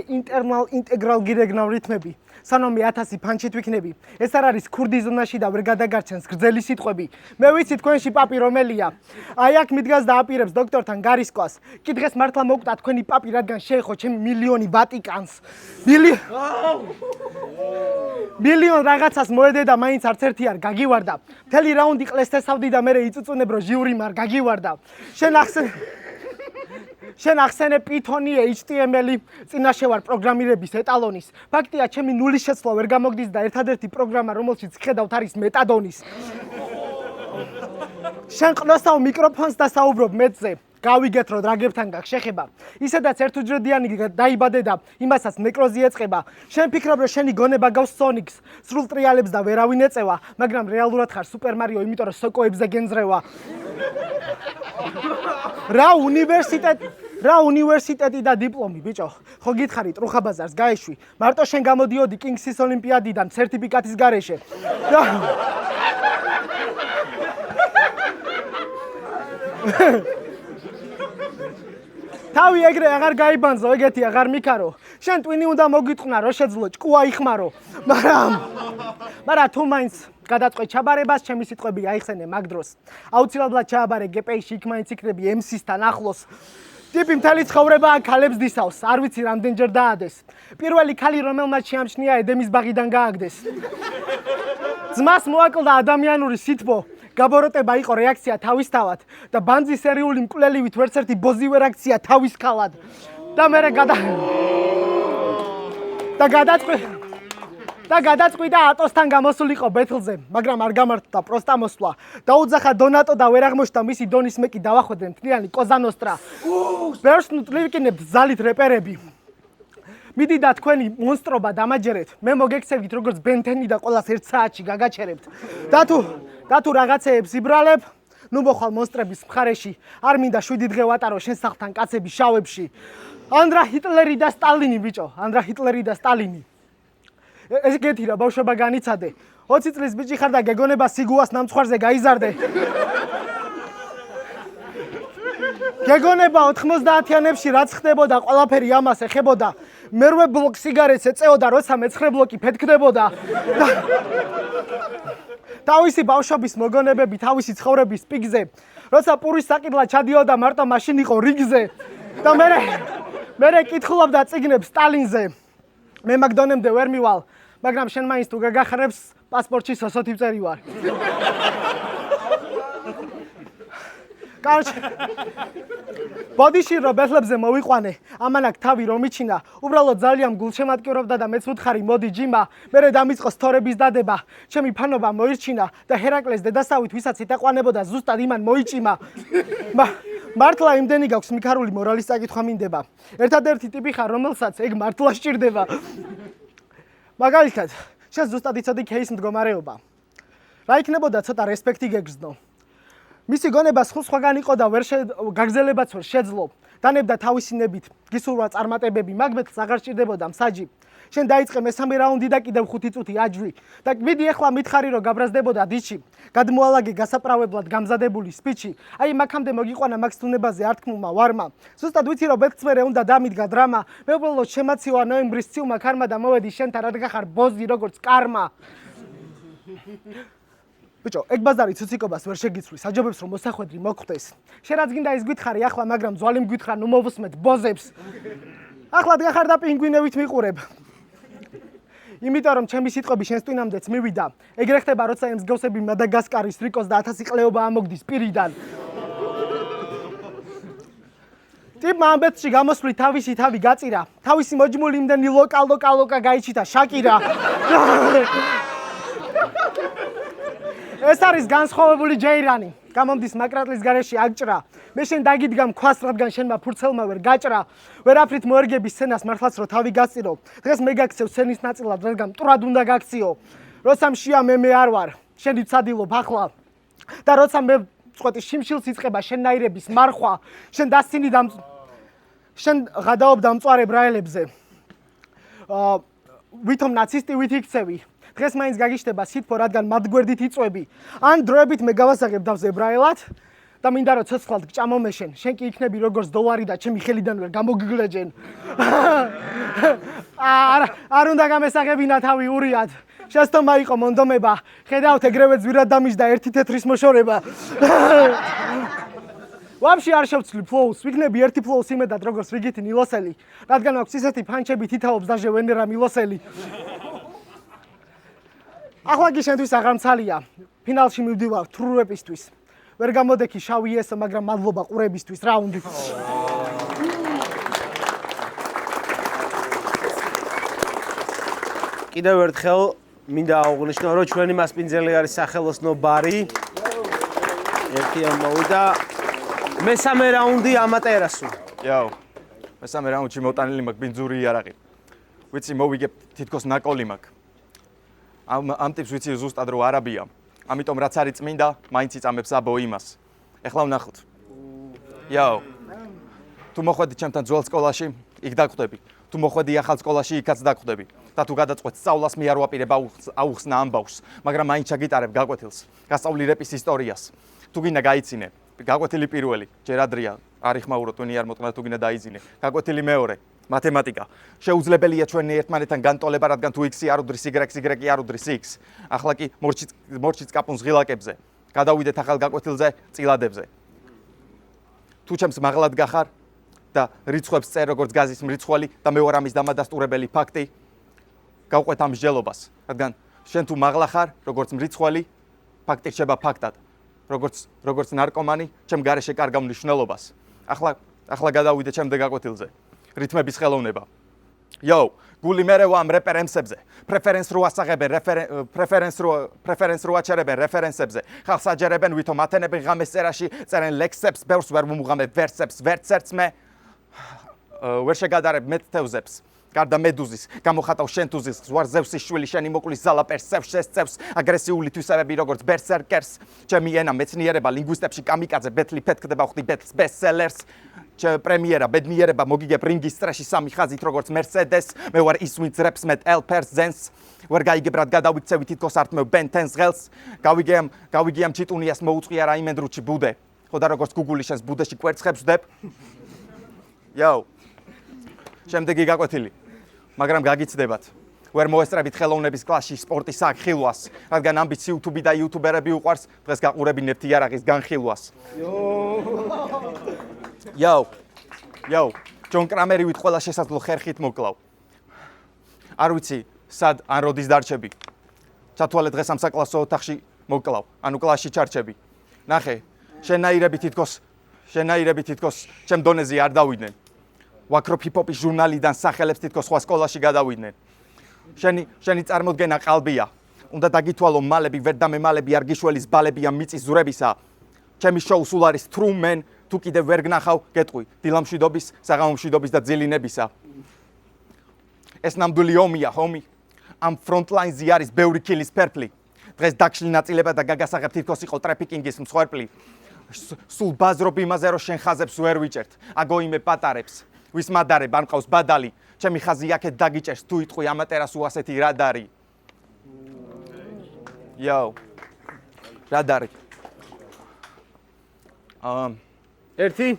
Speaker 2: ინტეგრალ გირეგნავ რითმები. სანამ 1000 ფანჩით ვიქნები. ეს არ არის ქურდი ზონაში და ვერ გადაგარჩენს გრძელი სიტყვები. მე ვიცი თქვენში პაპი რომელია. აი აქ მიდგას და აპირებს დოქტორთან გარისკვას. კი დღეს მართლა მოგკვდა თქვენი პაპი რადგან შეეხო ჩემი მილიონი ვატიკანს. მილიონ რაღაცას მოედე და მაინც არც ერთი არ გაგივარდა. მთელი რაუნდი ყლეს თესავდი და მე იწუწუნებ რომ ჟიურიმ არ გაგივარდა. შენ ახსენე Python-ი, HTML-ი, წინაშე ვარ პროგრამირების ეტალონის. ფაქტია, ჩემი ნულის შეცვლა ვერ გამოგდის და ერთადერთი პროგრამა, რომელშიც ხედავთ, არის მეტადონის. შენ ყნოსავ მიკროფონს და საუბრობ მეცზე. გავიგეთ, რომ დრაგებთან გაქვს შეხება. ისედაც ერთუჯრედიანი დაიბადე და იმასაც ნეკროზი ეწყება. შენ ფიქრობ, რომ შენი გონება გავს Sonic-ს, სრულ ტრიალებს და ვერავინ ეწევა, მაგრამ რეალურად ხარ Super Mario, იმიტომ რომ სოკოებზე გენძრევა. რა უნივერსიტეტი და დიპლომი, ბიჭო. ხო გითხარი, ტრუხაბაზარს გაეშვი. მარტო შენ გამოდიოდი Kings-ის ოლიმპიადიდან სერტიფიკატის გარეშე. თავი ეგრე აღარ გაიბანზო, ეგეთი აღარ მიქარო. შენ ტვინი უნდა მოგიტყნა, რო შეძლო ჭკუა იხმარო. მაგრამ თუ მაინც გადაწყვეტ ჩაბარებას, ჩემი სიტყვები აიხსენე მაგ დროს. აუცილებლად ჩააბარე GP-ში, იქ მაინც იქნები MC-სთან ახლოს. ტიპი მთელი ცხოვრება ქალებს დისავს, არ ვიცი რამდენჯერ დაადეს. პირველი ქალი, რომელმაც შეამჩნია ედემის ბაღიდან გააგდეს. ძმას მოაკლდა ადამიანური სითბო. გაბოროტება იყო რეაქცია თავისთავად და ბანძი სერიული მკვლელივით ვერც ერთი ბოზივე რეაქცია თავის ქალად. და მე გადაწყვიტა ატოსთან გამოსულიყო ბეთლზე, მაგრამ არ გამართდა პროსტა მოსვლა. დაუძახა დონატო და ვერ აღმოჩნდა მისი დონის მეკი დავახვედრე მთლიანი კოზანოსტრა. ბევრს ნუტლივკინებ ზალით რეპერები. მიდი და თქვენი მონსტრობა დამაჯერეთ. მე მოგექცევით როგორც ბენთენი და ყველას 1 საათში გაგაჩერებთ. და თუ რაღაცეებს იბრალებ, ნუ მოხვალ მონსტრების მხარეში. არ მინდა 7 დღე ვატარო შენ სახლთან კაცები შავებში. ანდრა ჰიტლერი და სტალინი ბიჭო, ანდრა ჰიტლერი და სტალინი. ეს გეთი რა ბავშვობა განიცადე. 20 წლის ბიჭი ხარ და გეგონება სიგუას ნამცხვარზე გაიზარდე. გეგონება 90-იანებში რაც ხდებოდა, ყველაფერი ამას ეხებოდა. მერვე ბლოკ სიგარეტს ეწეოდა, როცა მე-9 ბლოკი ფეთქდებოდა. თავისი ბავშვობის მოგონებები, თავისი ცხოვრების პიკზე. როცა პურის საკიდლა ჩადიოდა, მარტო მაშინ იყო რიგზე. და მე კითხულობდა წიგნებს სტალინზე. მე მაკდონემდე ვერ მივალ, მაგრამ შენ მაინც თუ გაგახარებს, პასპორტში სოსოთი წერი ვარ. კარჩ ბოდიში რო ბეთლებზე მოვიყვანე, ამან აქ თავი რომ მიჩინა, უბრალოდ ძალიან გულშემატკივრობდა და მეც ვუთხარი მოდი ჯიმა, მერე დამიწყო სთორების დადება, ჩემი ფანობა მოირჩინა და ჰერაკლეს დედასავით ვისაც იტაყვანებოდა ზუსტად იმან მოიჭიმა. მართლა იმდენი გაქვს მიქარული მორალის წაკითხვა მინდება. ერთადერთი ტიპი ხარ, რომელსაც ეგ მართლა სჭირდება. მაგალითად, შენ ზუსტად იცოდი кейს მდგომარეობა. რა იქნებოდა ცოტა რესპექტი გეგრძნო. მისი გონება სხვაგან იყო და გაგზელებაც ვერ შეძლო. დანებდა თავისი ნებით, გისურვა წარმატებები, მაგ ბეთლს აღარ სჭირდებოდა მსაჯი. შენ დაიწყე მესამე რაუნდი და კიდევ 5 წუთი აჯვი. და მიდი ახლა მითხარი რომ გაბრაზდებოდა დიჩი. გადმოალაგე გასაправებლად გამზადებული სპიჩი. აი მაგამდე მოგიყვანა მაგ სტუნებაზე ართქმულმა ვარმა. ზუსტად ვიცი რომ ბეთლს მერე უნდა დამიდგა დრამა. მე უბრალოდ შემაცივა ნოემბრის ცივმა ქარმა და მოვედი შენთან რადგან ხარ ბოზი როგორც კარმა. ბიჭო, ეგ ბაზარი ცუციკობას ვერ შეგიცვლის, აჯობებს რომ მოსახვედრი მოგხვდეს. შენ რაც გინდა ის გითხარი ახლა, მაგრამ ძვალი მგვითხრა, ნუ მოვუსმეთ ბოზებს. ახლა დგახარ და პინგვინებით მიყურებ. იმიტომ რომ ჩემი სიტყვები შენს ტვინამდეც მივიდა. ეგრე ხდება, როცა ამ მსგავსები მადაგასკარის რიკოს და 1000 ყლეობა ამოგდის პირიდან. ტიპმა ამბეთში გამოსვლით თავისი თავი გაწირა. თავისი მოჯმული იმდენი ლოკა გაიჩიტა შაკირა. ეს არის განსხვავებული ჯეირანი. გამომდის მაკრატლის გარეშე აგჭრა. მე შენ დაგიდგა მქვას, რადგან შენმა ფურცელმა ვერ გაჭრა. ვერაფრით მოერგები სცენას მართლაც რო თავი გასწირო. დღეს მე გაქცევ სცენის ნაწილად, რადგან მტვრად უნდა გაქციო. როცა მშია მე არ ვარ. შენი ვცადილობ ახლა. და როცა მე წყვეტი შიმშილს იწყება შენნაირების მარხვა, შენ დასცინი და შენ ღადაობ დამწვარე ბრაელებზე. ვითომ ნაცისტი ვით იქცევი. დღეს მაინც გაგიშტება სითფო, რადგან მათ გვერდით იწვევი. ან დროებით მე გავასაღებ დავს ებრაელად და მინდა რომ ცოცხლად გჭამომეშენ. შენ კი იქნები როგორც დოლარი და ჩემი ხელიდან ვერ გამოგგლეჯენ. არ უნდა გამესაღებინა თავი ურიად. შესთომა იყო მონდომება. ხედავთ ეგრევე ძვირად დამიჯდა ერთი თეთრის მოშორება. ვაფშე არ შევცვლი ფლოუს, ვიქნები ერთი ფლოუს იმედად როგორც რიგითი ნილოსელი, რადგან აქვს ისეთი ფანჩები თითაობს დაჟე ვენერა მილოსელი. ახლა კი შენთვის აღარ მცალია. ფინალში მივდივარ თრურეპისთვის. ვერ გამოდექი შავი ესო, მაგრამ მადლობა ყურებისთვის, რაუნდი.
Speaker 1: კიდევ ერთხელ მინდა აღვნიშნო, რომ ჩვენი მასპინძელი არის სახელოსნო ბარი. ერთი ამოვიდა. მესამე რაუნდი ამატერასო.
Speaker 3: იაო. მესამე რაუნდში მოტანილი მაქვს ბინძური იარაღი. ვიცი მოვიგებ თითქოს ნაკოლი მაქვს. ამ ტიპს ვიცი ზუსტად რომ არაბია. ამიტომ რაც არის წმინდა, მაინც იწამებს აბო იმას. ეხლა ვნახოთ. იაო. თუ მოხვედი ჩემთან ძველ სკოლაში, იქ დაგვხვდები. თუ მოხვედი ახალ სკოლაში, იქაც დაგვხვდები. და თუ გადაწყვეტ სწავლას, მე არ ვაპირებ აუხსნა ამბავს, მაგრამ მაინც ჩაგიტარებ გაკვეთილს, გასწავლი რეპის ისტორიას. თუ გინდა გაიცინე, გაკვეთილი პირველი, ჯერ ადრია, არ იხმაურო ტვინი არ მოტყნა თუ გინდა დაიძინე. გაკვეთილი მეორე, მათემატიკა. შეუძლებელია ჩვენი ერთმანეთთან განტოლება, რადგან თუ x-ი არ უდრის y-ი არ უდრის x. ახლა კი მორჩიც კაპუნს ღილაკებზე. გადავიდეთ ახალ გაკვეთილზე, წილადებზე. თუ ჩემს მაღლად გახარ და რიცხვებს წერ როგორც გაზის მრიცხველი და მე ვარ ამის დამადასტურებელი ფაქტი, გავყვეთ ამ მსჯელობას, რადგან შენ თუ მაღლა ხარ, როგორც მრიცხველი, ფაქტი რჩება ფაქტად. როგორც ნარკომანი, ჩემ გარეშე კარგავ მნიშვნელობას. ახლა გადავიდე ჩემზე გაკვეთილზე. რითმების ხელოვნება. იო, გული მერე ვამ რეფერენსებზე. პრეფერენს რო ასაღებენ, პრეფერენს რო აჩერებენ რეფერენსებზე. ხალხს აჯერებენ, ვითომ ათენებენ ღამეს წერაში, წერენ ლექსებს, ბევრს ვერ მომუღამებ ვერსებს, ვერცერც მე ვერ შეგადარებ მეთთევზებს. გარდა მედუზის, გამოხატავ შენ თუზის, ზვარ ზევსის შვილი, შენი მოკვლის ზალაპერს, შეწევს, აგრესიული თვისებები როგორც ბერსერკერს, ჩემი ენა მეცნიერება, ლინგვისტებში კამიკაძე, ბეთლი ფეთქდება ხდი ბეთლს ბესტსელერს, პრემიერა, ბედნიერება, მოგიგებ რინგის სტრეში სამი ხაზით როგორც მერსედეს, მე ვარ ის ვინც რეპს მეტ ელპერს ზენს, ვერ გაიგებ რად გადავიქცევი თითქოს არტმევ ბენტენს ღელს, გავიგე ამ ჩიტუნიას მოუწყია რა იმენდრუჩი ბუდე, ხო და როგორც გუგული შენს ბუდეში კვერცხებს ვდებ. იო. შემდეგი გაკვეთილი. მაგრამ გაგიცდებათ. ვერ მოესწრებით ხელოვნების კლასში სპორტის აღხილვას, რადგან ამბიც YouTube და YouTuber-ები უყვარს, დღეს გაყურებინებთ იარაღის განხილვას. იო. ჯონ კრამერივით ყველა შესაძლო ხერხით მოკლავ. არ ვიცი, სად ან როდის დარჩები. ჩათვალე დღეს ამ საკლასო ოთახში მოკლავ, ანუ კლასში ჩარჩები. ნახე, შენაირები თითქოს ჩემ დონეზე არ დავიდნენ. ვაკროფ-ჰიპ-ჰოპის ჟურნალიდან სახელებს თითქოს სხვა სკოლაში გადავიდნენ. შენი წარმოდგენა ყალბია. უნდა დაგითვალო მალები, ვერ დამემალები, არ გიშველის ბალები ამ მიწის ზურებისა. ჩემი შოუ სულ არის Truman, თუ კიდევ ვერ გნახავ, გეტყვი, დილამშვიდობის, საღამომშვიდობის და ძილინებისა. ეს ნამდვილი ომია, ჰომი. ამ ფრონტლაინზე არის ბევრი ქილის ფერფლი. დღეს დაგშლი ნაწილება და გაგასაღებ თითქოს იყო ტრაფიკინგის მსხვერპლი. სულ ბაზრობ იმაზე, რომ შენ ხაზებს ვერ ვიჭერთ. აგოიმე პატარებს. ვის მადარებ ან ყავს ბადალი, ჩემი ხაზი აქეთ დაგიჭერს, თუ იტყვი ამატერას უასეთი რადარი. იო. რადარი.
Speaker 1: ერთი.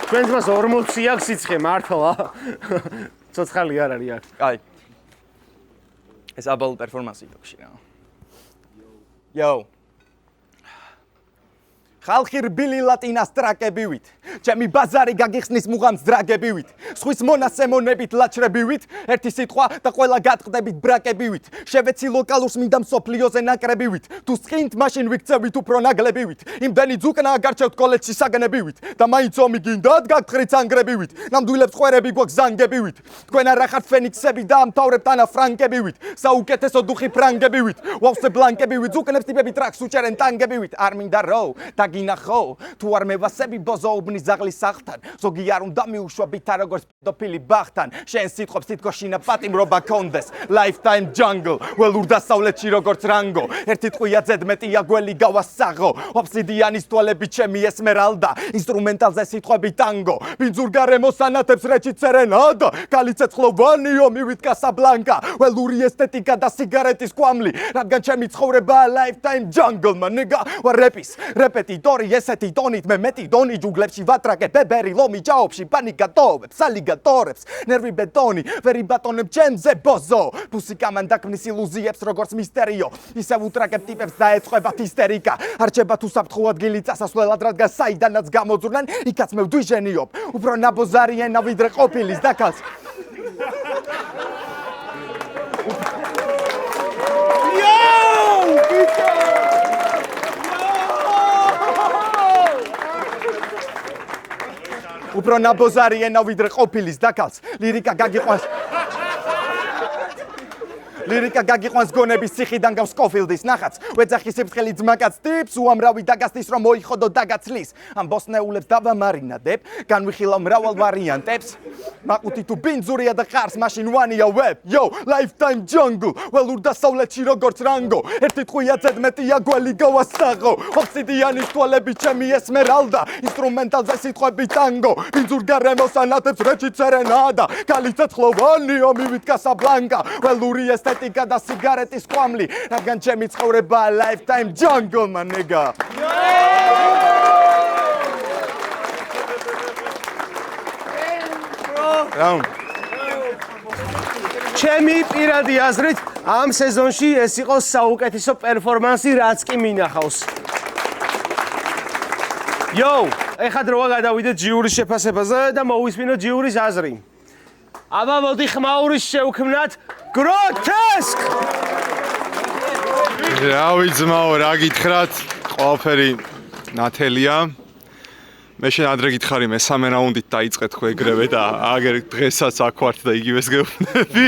Speaker 1: ჩვენს მას 40 აქვს სიცხე მართლა. ცოცხალი არ არის აქ.
Speaker 3: კაი. ეს აბალ პერფორმანსი დოქში რა. Yo. ხალხი რბილი ლატინას ტრაკებივით, ჩემი ბაზარი გაგიხსნის მუღამს დრაგებივით, სხვის მონასემონებით ლაჩრებივით, ერთი სიტყვა და ყველა გატყდებით ბრაკებივით, შევეცი ლოკალურს მინდა მსოფლიოზე ნაკრებივით, თუ სყინთ მაშინ ვიქცევით უფრო ნაგლებივით, იმდენი ძუკნაა გარჩევთ კოლეჯში საგნებივით და მაინც ომი გინდათ გაგთხრით ანგრებივით, ნამდვილებს ყვერები გვაქვს ზანგებივით, თქვენ არა ხართ ფენიქსები და ამთავრებთ ანა ფრანკებივით, საუკეთესო დუხი ფრანგებივით, ვავსე ბლანკებივით, ძუკნებს ტიპები ტრაქს უჭერენ ტანგებივით, არ მინდა რო გინახო თუ არ მევასები ბოზოუბნის ზაღლის სახთან ზოგი არ უნდა მიუშვებით როგორც პედოფილი ბახთან შენ სიტყვებს თითქოსინა პატიმრობა კონდეს lifetime jungle ველურ დასავლეთში როგორც რანგო ერთი ტყვია ზედმეტია გველი გავასაღო ობსიდიანის თვალები ჩემი ესმერალდა ინსტრუმენტალზე სიტყვები ტანგო ბინძურ გარემოს ანათებს რეჩი ცერენადა კალიცეცხლოვანი ომივით კასაბლანკა ველური ესთეტიკა და სიგარეტის კვამლი რადგან ჩემი ცხოვრებაა lifetime jungle მანეგა ვარ რეპეტი ესეთი ტონით მე მეტი დონი ჯუნგლებში ვატრაკე ბებერი ლომი ჭაობში პანიკა ტოვებს ალიგატორებს ნერვი ბეტონი ვერი ბატონებ ჩემზე ბოზო ფუსიკამან დაკმნის ილუზიებს როგორც მისტერიო ისევ უტრაკებ ტიპებს და ეწყებათ ისტერიკა არჩება თუ საფრთხო ადგილი წასასვლელად რადგან საიდანაც გამოძვრნენ იქაც მე ვდვიჟენიობ უფრო ნაბოზარიენა ვიდრე ყოფილის დაკალს უფრო ნაბოზარიენა ვიდრე ყოფილის დაკალს ლირიკა გაგიყვანს გონების ციხიდან გავს კოფილდის ნახაც ვეძახი სიფრთხილი ძმაკაც ტიპს უამრავი დაგასტის რომ მოიხოდო დაგაცლის ამ ბოსნეულებს დავამარინადებ განვიხილავ მრავალ ვარიანტებს მაყუთი თუ ბინძურია და ყარს მაშინ ვანია ვებ yo lifetime jungle ველურ დასავლეთში როგორც რანგო ერთი ტყვია ზედმეტია გველი გავასაღო ობსიდიანის თვალები ჩემი ესმერალდა ინსტრუმენტალზე სიტყვები ტანგო ბინძურ გარემოს ანათებს რეჩი ცერენადა კალიცეცხლოვანი ომივით კასაბლანკა ველური ესთეტიკა და სიგარეტის კვამლი რადგან ჩემი ცხოვრებაა lifetime jungle მანეგა
Speaker 1: ჩემი პირადი აზრით ამ სეზონში ეს იყო საუკეთესო პერფორმანსი რაც კი მინახავს Yo, ეხლა დროა გადავიდეთ ჯიურის შეფასებაზე და მოვისმინოთ ჯიურის აზრი. აბა მოდი ხმაურის შევქმნათ Grotesque!
Speaker 4: რავი ძმაო, რა გითხრათ? ყველაფერი ნათელია. მე შენ ადრე გითხარი მესამე რაუნდით დაიწყეთ ხო ეგრევე და აგერ დღესაც აქ ვართ და იგივეს გეუბნები.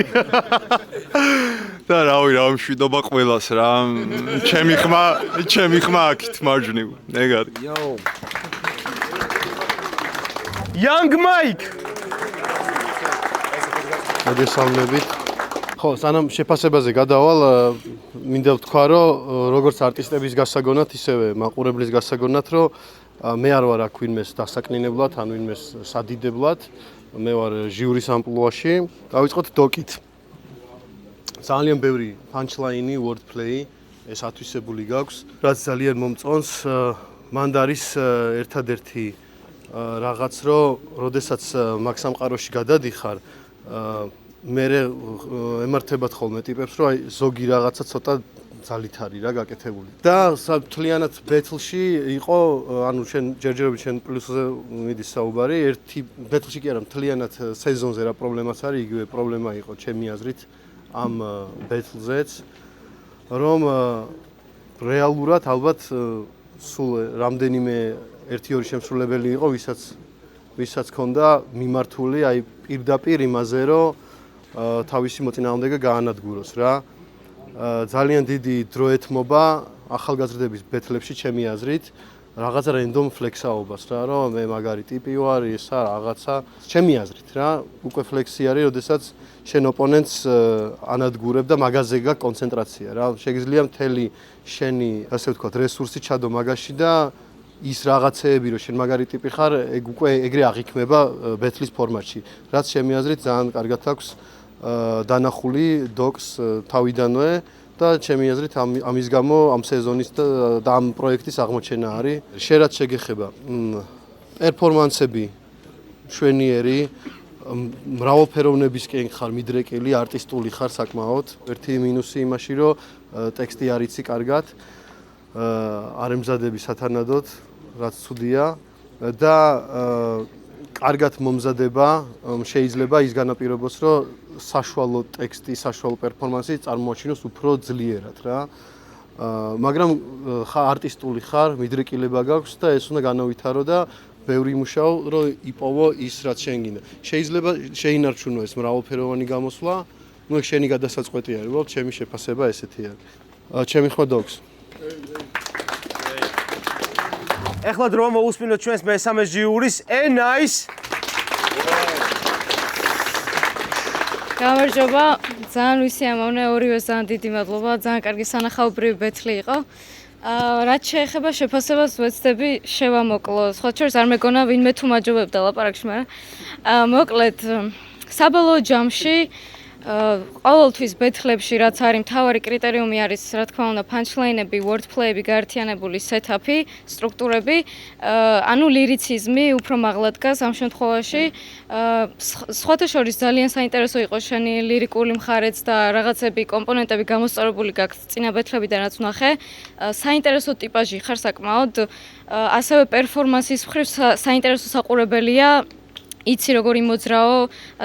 Speaker 4: და რავი მშვიდობა ყველას რა. ჩემი ხმა აქით მარჯვნივ. ეგარი.
Speaker 1: Young Mike.
Speaker 5: მოგესალმებით. ხო, სანამ შეფასებაზე გადავალ, მინდა ვთქვა, რომ როგორც არტისტების გასაგონად, ისევე მაყურებლის გასაგონად, რომ მე არ ვარ აქ ვინმეს დასაკნინებლად, ან ვინმეს სადიდებლად. მე ვარ ჟიურის ამპლუაში. დავიწყოთ დოკით. ძალიან ბევრი punchline-ი, wordplay ეს ათვისებული გაქვს, რაც ძალიან მომწონს. მანდ არის ერთადერთი რაღაც, რომ როდესაც მაგ სამყაროში გადადიხარ, მე ემართებათ ხოლმე ტიპებს, რომ აი ზოგი რაღაცა ცოტა ძალით არის რა გაკეთებული. და მთლიანად ბეთლში იყო, ანუ შენ ჯერჯერობით შენ პლუსზე მიდის საუბარი, ერთი ბეთლში კი არა, მთლიანად სეზონზე რა პრობლემაც არის, იგივე პრობლემა იყო ჩემი აზრით ამ ბეთლზეც, რომ რეალურად ალბათ სულ რამდენიმე 1-2 შემსრულებელი იყო, ვისაც ჰქონდა მიმართული აი პირდაპირ იმაზე, რომ თავისი მოწინააღმდეგე გაანადგუროს რა. ძალიან დიდი დრო ეთმობა ახალგაზრდების ბეთლებში ჩემი აზრით, რაღაცა რენდომ ფლექსაობას რა, რომ მე მაგარი ტიპი ვარ, ესა რაღაცა ჩემი აზრით რა, უკვე ფლექსი არის, როდესაც შენ ოპონენტს ანადგურებ და მაგაზე გაქვს კონცენტრაცია რა. შეგიძლია მთელი შენი, ასე ვთქვათ, რესურსი ჩადო მაგაში და ის რაღაცეები, რომ შენ მაგარი ტიპი ხარ, ეგ უკვე ეგრე აღიქმება ბეთლის ფორმატში. რაც ჩემი აზრით ძალიან კარგად აქვს დანახული დოკს თავიდანვე და ჩემი აზრით ამის გამო ამ სეზონის და ამ პროექტის აღმოჩენა არის. შენ რაც შეგეხება პერფორმანსები შვენიერი, მრავალფეროვნებისკენ ხარ მიდრეკილი, არტისტული ხარ საკმაოდ. ერთი მინუსი იმაში, რომ ტექსტი არ იცი კარგად, არ ემზადები სათანადოდ, რაც ცუდია და კარგად მომზადება შეიძლება ის განაპირობოს, რომ საშუალო ტექსტი, საშუალო პერფორმანსი წარმოაჩინოს უფრო ძლიერად რა. მაგრამ არტისტული ხარ, მიდრეკილება გაქვს და ეს უნდა განავითარო და ბევრი მუშაო, რომ იპოვო ის, რაც შენ გინდა. შეიძლება შეინარჩუნო ეს მრავალფეროვანი გამოსვლა, ნუ შენი გადასაწყვეტი არის, უბრალოდ ჩემი შეფასება ესეთი არის. ჩემი ხმა დოქს.
Speaker 1: ეხლა დრო მოусმინოთ ჩვენს მესამე ჟიურის ენაის.
Speaker 6: გამარჯობა, ძალიან ვისიამოვნე, ორივეს ძალიან დიდი მადლობა, ძალიან კარგი სანახაობრივი ბეთლი იყო. რაც შეეხება შეფასებას ვეცდები შევამოკლო. სხვა შორის არ მეგონა ვინმე თუ მაჯობებდა ლაპარაკში, მაგრამ მოკლედ საბოლოო ჯამში ყოველთვის ბეთლებში რაც არის მთავარი კრიტერიუმი არის რა თქმა უნდა punchline-ები, wordplay-ები, გაერთიანებული setup-ი, სტრუქტურები, ანუ ლირიციზმი უფრო მაღლა დგას ამ შემთხვევაში. სხვათა შორის ძალიან საინტერესო იყო შენი ლირიკული მხარეც და რაღაცები კომპონენტები გამოსწორებული გაქვს წინა ბეთლებიდან რაც ვნახე. საინტერესო ტიპაჟი ხარ საკმაოდ, ასევე პერფორმანსის მხრივ საინტერესო საყურებელია. იცი როგორი მოძრაო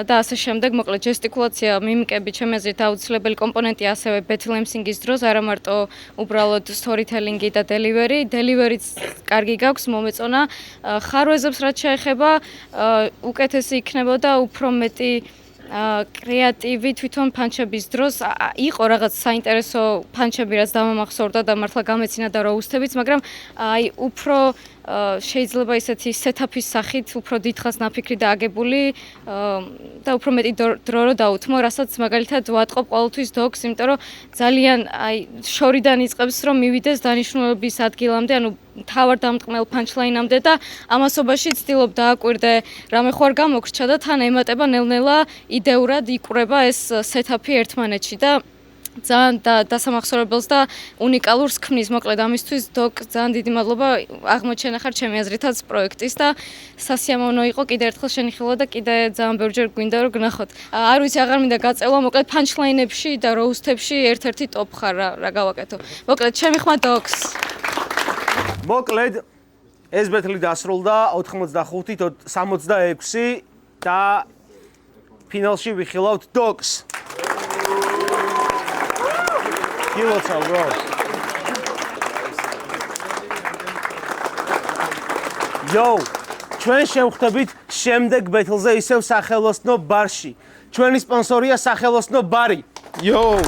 Speaker 6: და ასე შემდეგ, მოკლედ ჯესტიკულაცია, მიმიკები ჩემი აზრით აუცილებელი კომპონენტია ასევე ბეთლემსინგის დროს, არა მარტო უბრალოდ storytelling-ი და delivery. Delivery-ც კარგი გაქვს, მომეწონა. ხარვეზებს რაც შეეხება, უკეთესი იქნებოდა უფრო მეტი კრეატივი თვითონ პანჩების დროს იყო რაღაც საინტერესო პანჩები რაც დამამახსოვრდა და მართლა გამეცინა და როუსტებიც, მაგრამ აი უფრო შეიძლება ისეთი setup-ის სახით უფრო დიდხანს ნაფიქრი და აგებული და უფრო მეტი დრო რო დაუთმო, რასაც მაგალითად ვატყობ ყოველთვის დოქს, იმიტომ რომ ძალიან აი შორიდან იწყებს რომ მივიდეს დანიშნულების ადგილამდე, ანუ თავარ დამტყმელ punchline-ამდე და ამასობაში ცდილობ დააკვირდე რამე ხო არ გამოგრჩა და თან ემატება ნელ-ნელა იდეურად იკვრება ეს setup-ი ერთმანეთში და ძალიან დასამახსოვრებელს და უნიკალურს ქმნის. მოკლედ ამისთვის დოკ ძალიან დიდი მადლობა აღმოჩენა ხარ ჩემი აზრითაც პროექტის და სასიამოვნო იყო კიდე ერთხელ შენი ხილვა და კიდე ძალიან ბევრჯერ გვინდა რომ გნახოთ. არ ვიცი აღარ მინდა გაწევა, მოკლედ punchline-ებში და roast-ებში ერთ-ერთი ტოპ ხარ რა გავაკეთო. მოკლედ ჩემი ხმა დოქს.
Speaker 1: მოკლედ ეს ბეთლი დასრულდა 85-ით 66 და ფინალში ვიხილავთ დოქს. Kilotsa, bro. Yo, ჩვენ შევხვდებით შემდეგ ბეთლზე ისევ სახელოსნო ბარში. ჩვენი სპონსორია სახელოსნო ბარი.
Speaker 3: Yo!